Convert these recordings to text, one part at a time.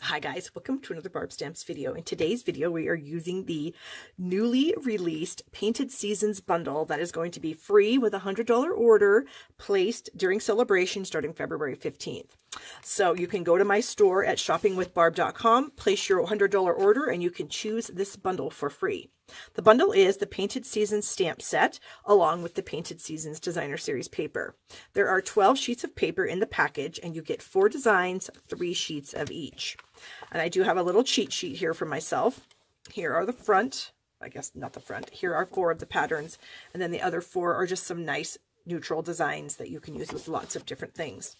Hi guys, welcome to another Barb Stamps video. In today's video, we are using the newly released Painted Seasons bundle that is going to be free with a $100 order placed during celebration starting February 15th. So you can go to my store at shoppingwithbarb.com, place your $100 order, and you can choose this bundle for free. The bundle is the Painted Seasons stamp set along with the Painted Seasons Designer Series paper. There are 12 sheets of paper in the package and you get 4 designs, 3 sheets of each. And I do have a little cheat sheet here for myself. Here are the front, I guess not the front, here are 4 of the patterns, and then the other 4 are just some nice neutral designs that you can use with lots of different things.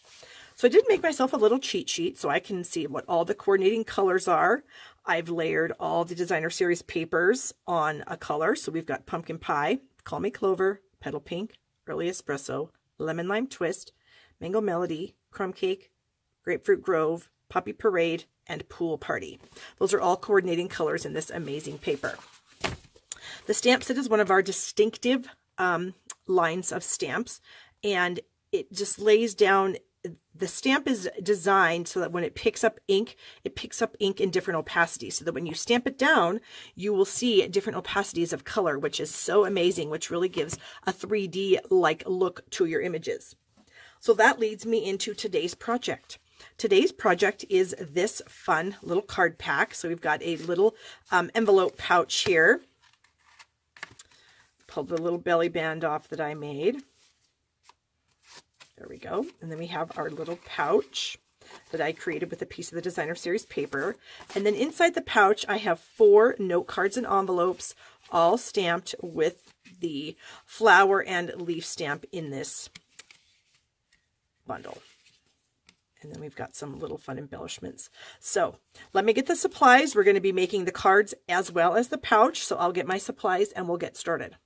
So I did make myself a little cheat sheet so I can see what all the coordinating colors are. I've layered all the Designer Series papers on a color. So we've got Pumpkin Pie, Call Me Clover, Petal Pink, Early Espresso, Lemon Lime Twist, Mango Melody, Crumb Cake, Grapefruit Grove, Poppy Parade, and Pool Party. Those are all coordinating colors in this amazing paper. The stamp set is one of our distinctive lines of stamps, and it just lays down. The stamp is designed so that when it picks up ink in different opacities, so that when you stamp it down, you will see different opacities of color, which is so amazing, which really gives a 3D-like look to your images. So that leads me into today's project. Today's project is this fun little card pack. So we've got a little envelope pouch here. Pulled the little belly band off that I made. There we go. And then we have our little pouch that I created with a piece of the Designer Series paper. And then inside the pouch, I have 4 note cards and envelopes, all stamped with the flower and leaf stamp in this bundle. And then we've got some little fun embellishments. So let me get the supplies. We're going to be making the cards as well as the pouch. So I'll get my supplies and we'll get started.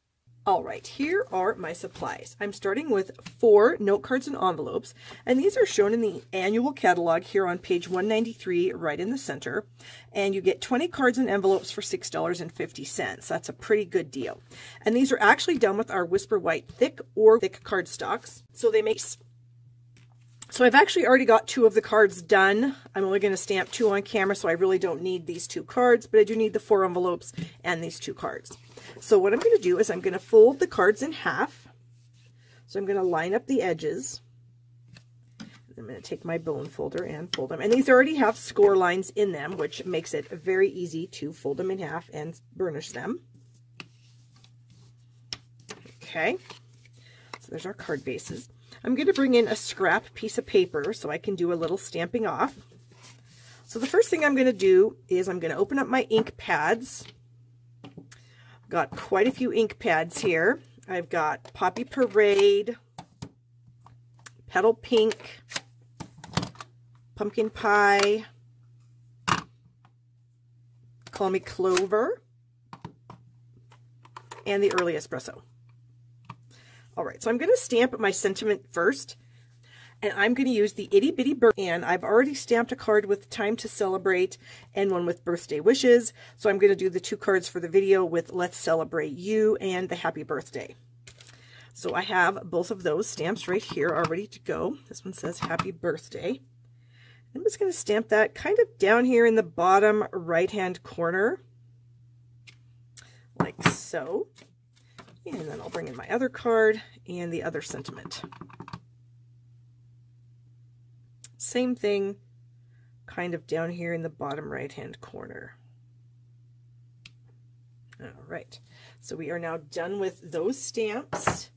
All right, here are my supplies. I'm starting with 4 note cards and envelopes, and these are shown in the annual catalog here on page 193, right in the center. And you get 20 cards and envelopes for $6.50. That's a pretty good deal. And these are actually done with our Whisper White thick or thick cardstocks. So I've actually already got 2 of the cards done. I'm only going to stamp 2 on camera, so I really don't need these 2 cards, but I do need the 4 envelopes and these 2 cards. So what I'm going to do is I'm going to fold the cards in half. So I'm going to line up the edges. I'm going to take my bone folder and fold them. And these already have score lines in them, which makes it very easy to fold them in half and burnish them. Okay, so there's our card bases. I'm going to bring in a scrap piece of paper so I can do a little stamping off. So the first thing I'm going to do is I'm going to open up my ink pads. Got quite a few ink pads here. I've got Poppy Parade, Petal Pink, Pumpkin Pie, Call Me Clover, and the Early Espresso. All right, so I'm going to stamp my sentiment first, and I'm going to use the Itty Bitty Bird. And I've already stamped a card with Time to Celebrate and one with Birthday Wishes. So I'm going to do the 2 cards for the video with Let's Celebrate You and the Happy Birthday. So I have both of those stamps right here all ready to go. This one says Happy Birthday. I'm just going to stamp that kind of down here in the bottom right-hand corner, like so. And then I'll bring in my other card and the other sentiment. Same thing, kind of down here in the bottom right-hand corner. All right, so we are now done with those stamps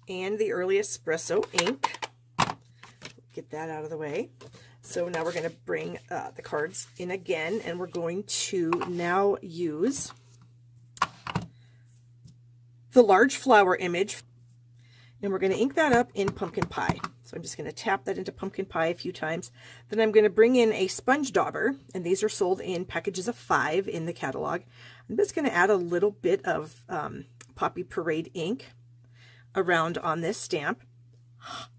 and the Early Espresso ink. Get that out of the way. So now we're going to bring the cards in again, and we're going to now use the large flower image, and we're going to ink that up in Pumpkin Pie. So I'm just going to tap that into Pumpkin Pie a few times. Then I'm going to bring in a sponge dauber, and these are sold in packages of 5 in the catalog. I'm just going to add a little bit of Poppy Parade ink around on this stamp.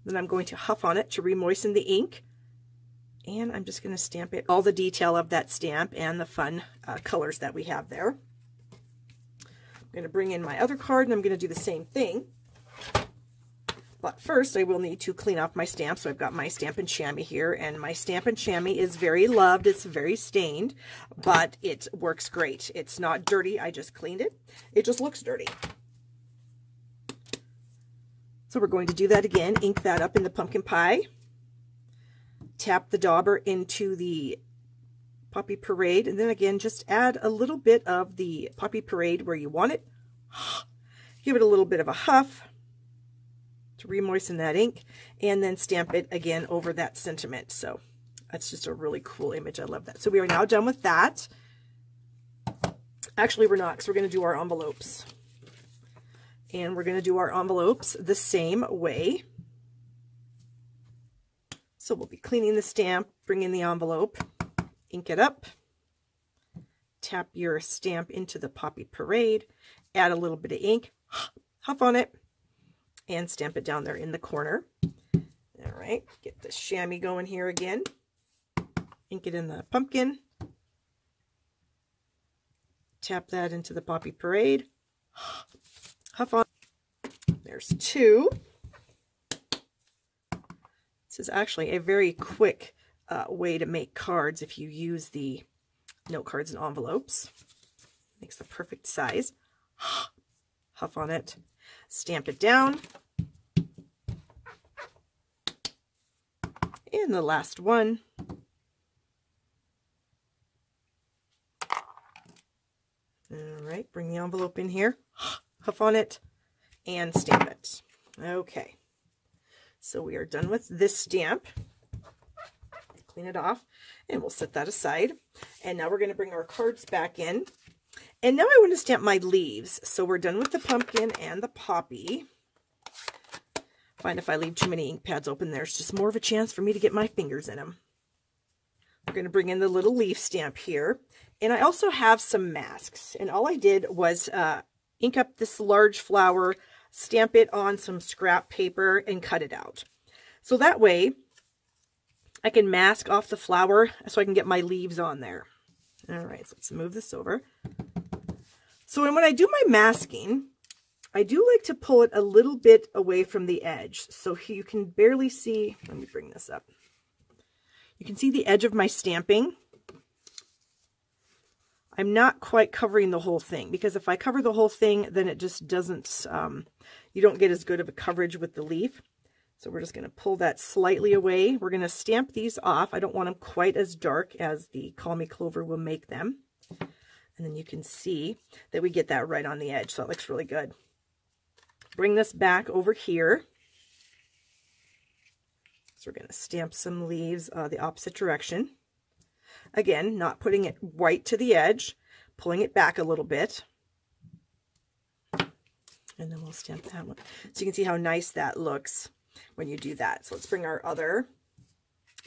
Then I'm going to huff on it to re-moisten the ink. And I'm just going to stamp it, all the detail of that stamp and the fun colors that we have there. I'm going to bring in my other card, and I'm going to do the same thing. But first I will need to clean off my stamp. So I've got my Stampin' Chamois here, and my Stampin' Chamois is very loved. It's very stained, but it works great. It's not dirty. I just cleaned it. It just looks dirty. So we're going to do that again. Ink that up in the pumpkin pie. Tap the dauber into the Poppy Parade, and then again just add a little bit of the Poppy Parade where you want it. Give it a little bit of a huff to re-moisten that ink, and then stamp it again over that sentiment. So that's just a really cool image. I love that. So we are now done with that. Actually, we're not, because we're going to do our envelopes. And we're going to do our envelopes the same way. So we'll be cleaning the stamp, bring in the envelope, ink it up, tap your stamp into the Poppy Parade, add a little bit of ink, huff on it, and stamp it down there in the corner. All right, get the chamois going here again. Ink it in the pumpkin. Tap that into the Poppy Parade. Huff on. There's two. This is actually a very quick way to make cards if you use the note cards and envelopes. Makes the perfect size. Huff on it. Stamp it down. And the last one. All right, bring the envelope in here. Huff on it and stamp it. Okay, so we are done with this stamp. Clean it off and we'll set that aside. And now we're going to bring our cards back in. And now I want to stamp my leaves. So we're done with the pumpkin and the poppy. Find if I leave too many ink pads open, there's just more of a chance for me to get my fingers in them. We're going to bring in the little leaf stamp here. And I also have some masks. And all I did was ink up this large flower, stamp it on some scrap paper, and cut it out. So that way I can mask off the flower so I can get my leaves on there. All right, so let's move this over. So when I do my masking, I do like to pull it a little bit away from the edge. So you can barely see, let me bring this up. You can see the edge of my stamping. I'm not quite covering the whole thing, because if I cover the whole thing, then it just doesn't, you don't get as good of a coverage with the leaf. So we're just going to pull that slightly away. We're going to stamp these off. I don't want them quite as dark as the Call Me Clover will make them. And then you can see that we get that right on the edge. So it looks really good. Bring this back over here. So we're going to stamp some leaves the opposite direction. Again, not putting it right to the edge, pulling it back a little bit. And then we'll stamp that one. So you can see how nice that looks when you do that. So let's bring our other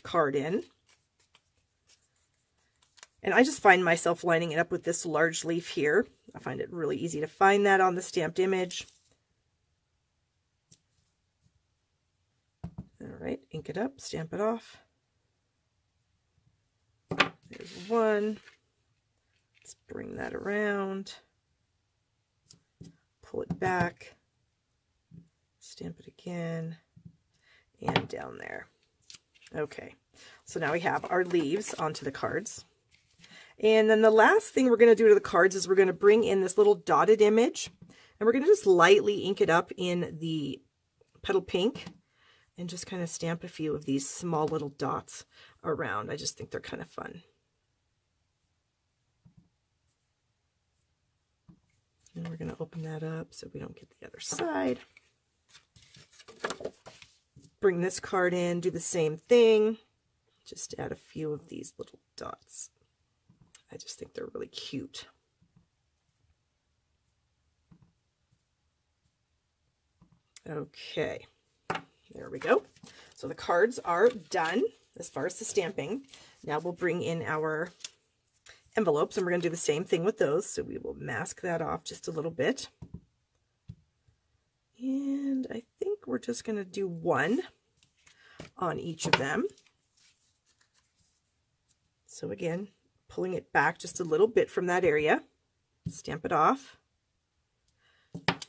card in. And I just find myself lining it up with this large leaf here. I find it really easy to find that on the stamped image. All right, ink it up, stamp it off. There's one. Let's bring that around. Pull it back. Stamp it again. And down there. Okay, so now we have our leaves onto the cards. And then the last thing we're going to do to the cards is we're going to bring in this little dotted image. And we're going to just lightly ink it up in the petal pink. And just kind of stamp a few of these small little dots around. I just think they're kind of fun. And we're going to open that up so we don't get the other side. Bring this card in, do the same thing. Just add a few of these little dots. I just think they're really cute. Okay, there we go. So the cards are done as far as the stamping. Now we'll bring in our envelopes, and we're going to do the same thing with those. So we will mask that off just a little bit. And I think we're just going to do one on each of them. So again, pulling it back just a little bit from that area, stamp it off,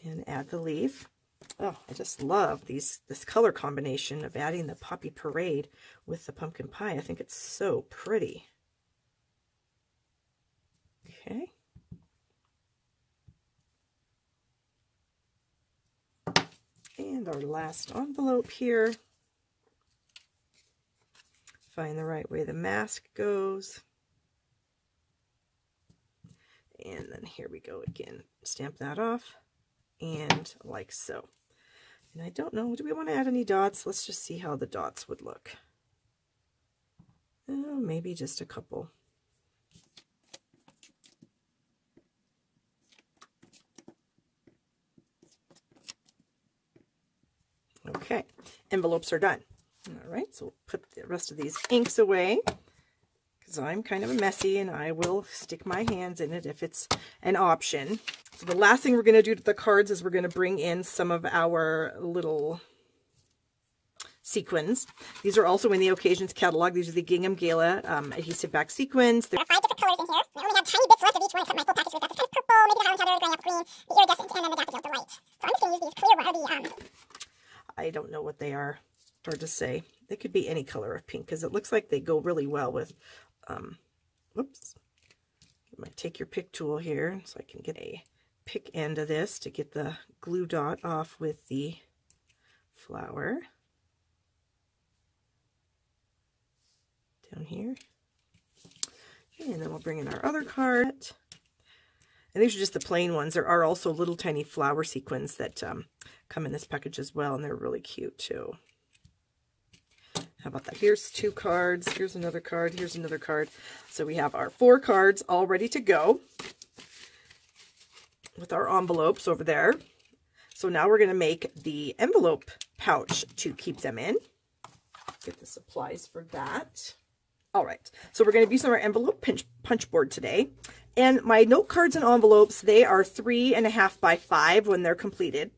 and add the leaf. Oh, I just love this color combination of adding the Poppy Parade with the pumpkin pie. I think it's so pretty. Okay. And our last envelope here. Find the right way the mask goes. And then here we go again. Stamp that off. And like so. And I don't know, do we want to add any dots? Let's just see how the dots would look. Oh, maybe just a couple. Okay, envelopes are done. All right, so we'll put the rest of these inks away because I'm kind of a messy and I will stick my hands in it if it's an option. So the last thing we're going to do to the cards is we're going to bring in some of our little sequins. These are also in the Occasions catalog. These are the Gingham Gala adhesive back sequins. There are 5 different colors in here. I only have tiny bits left of each one except my full package. We've got this kind of purple, maybe the Highland Heather, going up green, the iridescent, and then the daffodil delight. So I'm just going to use these clear, I don't know what they are. Hard to say. They could be any color of pink because it looks like they go really well with, whoops. You might take your pick tool here so I can get a pick end of this to get the glue dot off with the flower. Down here. And then we'll bring in our other card. And these are just the plain ones. There are also little tiny flower sequins that come in this package as well, and they're really cute too. How about that? Here's 2 cards. Here's another card. Here's another card. So we have our 4 cards all ready to go with our envelopes over there. So now we're going to make the envelope pouch to keep them in. Get the supplies for that. All right, so we're going to be using our envelope punch board today. And my note cards and envelopes, they are 3.5 by 5 when they're completed.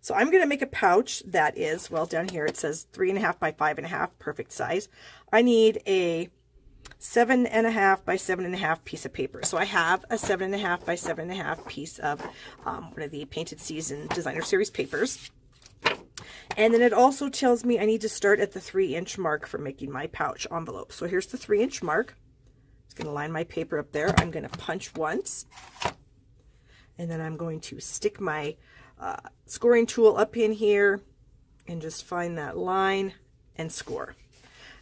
So I'm going to make a pouch that is, well, down here it says 3.5 by 5.5, perfect size. I need a 7.5 by 7.5 piece of paper. So I have a 7.5 by 7.5 piece of one of the Painted Season Designer Series papers. And then it also tells me I need to start at the 3-inch mark for making my pouch envelope. So here's the 3-inch mark. I'm just going to line my paper up there. I'm going to punch once. And then I'm going to stick my scoring tool up in here and just find that line and score.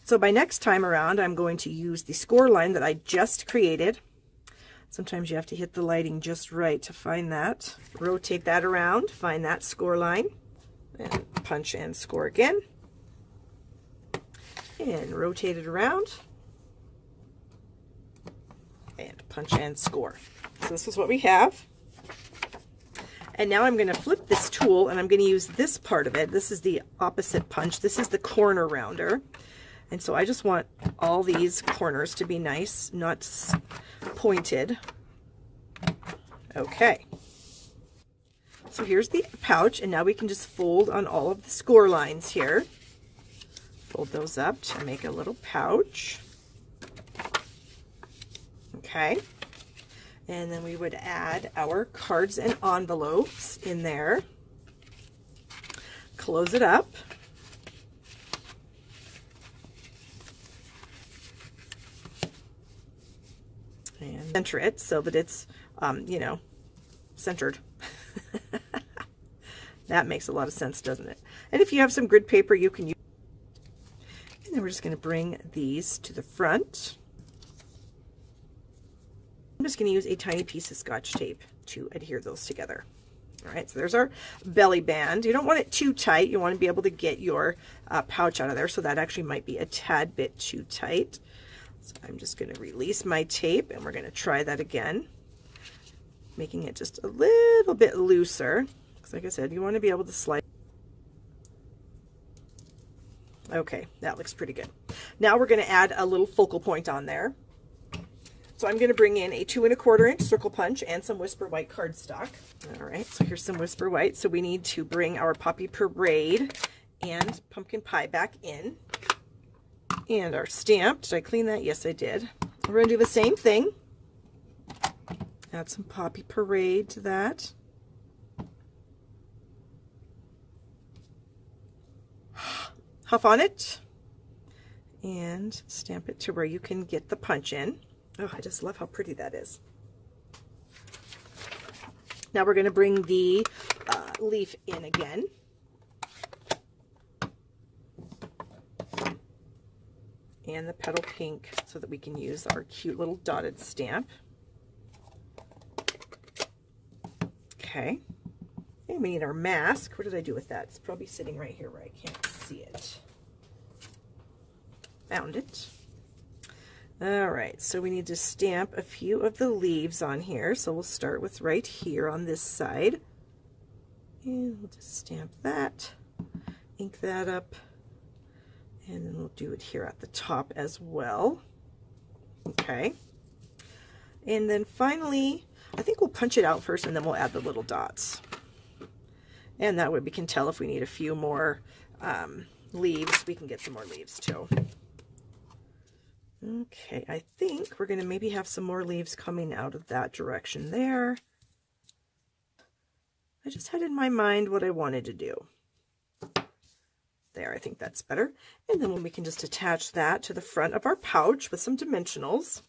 So by next time around, I'm going to use the score line that I just created. Sometimes you have to hit the lighting just right to find that. Rotate that around, find that score line, and punch and score again. And rotate it around, and punch and score. So this is what we have. And now I'm going to flip this tool and I'm going to use this part of it. This is the opposite punch. This is the corner rounder. And so I just want all these corners to be nice, not pointed. Okay. So here's the pouch, and now we can just fold on all of the score lines here. Fold those up to make a little pouch. Okay. And then we would add our cards and envelopes in there. Close it up. And center it so that it's, you know, centered. That makes a lot of sense, doesn't it? And if you have some grid paper, you can use. And then we're just going to bring these to the front. I'm just going to use a tiny piece of Scotch tape to adhere those together. All right, so there's our belly band. You don't want it too tight. You want to be able to get your pouch out of there, so that actually might be a tad bit too tight. So I'm just going to release my tape, and we're going to try that again, making it just a little bit looser. Because like I said, you want to be able to slide. Okay, that looks pretty good. Now we're going to add a little focal point on there. So I'm going to bring in a 2 1/4 inch circle punch and some Whisper White cardstock. All right, so here's some Whisper White. So we need to bring our Poppy Parade and pumpkin pie back in. And our stamp, did I clean that? Yes, I did. We're going to do the same thing. Add some Poppy Parade to that. huff on it and stamp it to where you can get the punch in. Oh, I just love how pretty that is. Now we're going to bring the leaf in again. And the petal pink so that we can use our cute little dotted stamp. Okay. And we need our mask. What did I do with that? It's probably sitting right here where I can't see it. Found it. All right, so we need to stamp a few of the leaves on here. So we'll start with right here on this side. And we'll just stamp that, ink that up, and then we'll do it here at the top as well. Okay. And then finally, I think we'll punch it out first and then we'll add the little dots. And that way we can tell if we need a few more leaves. We can get some more leaves too. Okay, I think we're going to maybe have some more leaves coming out of that direction there. I just had in my mind what I wanted to do. There, I think that's better. And then we can just attach that to the front of our pouch with some dimensionals.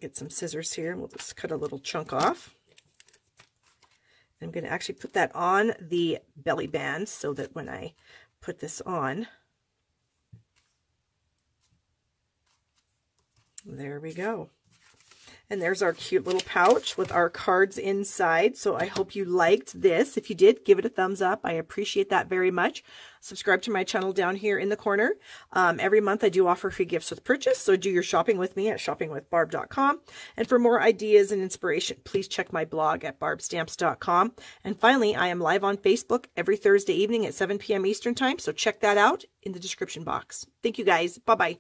Get some scissors here and we'll just cut a little chunk off. I'm going to actually put that on the belly band so that when I put this on, there we go. And there's our cute little pouch with our cards inside. So I hope you liked this. If you did, give it a thumbs up. I appreciate that very much. Subscribe to my channel down here in the corner. Every month I do offer free gifts with purchase. So do your shopping with me at shoppingwithbarb.com. And for more ideas and inspiration, please check my blog at barbstamps.com. And finally, I am live on Facebook every Thursday evening at 7 p.m. Eastern Time. So check that out in the description box. Thank you guys. Bye-bye.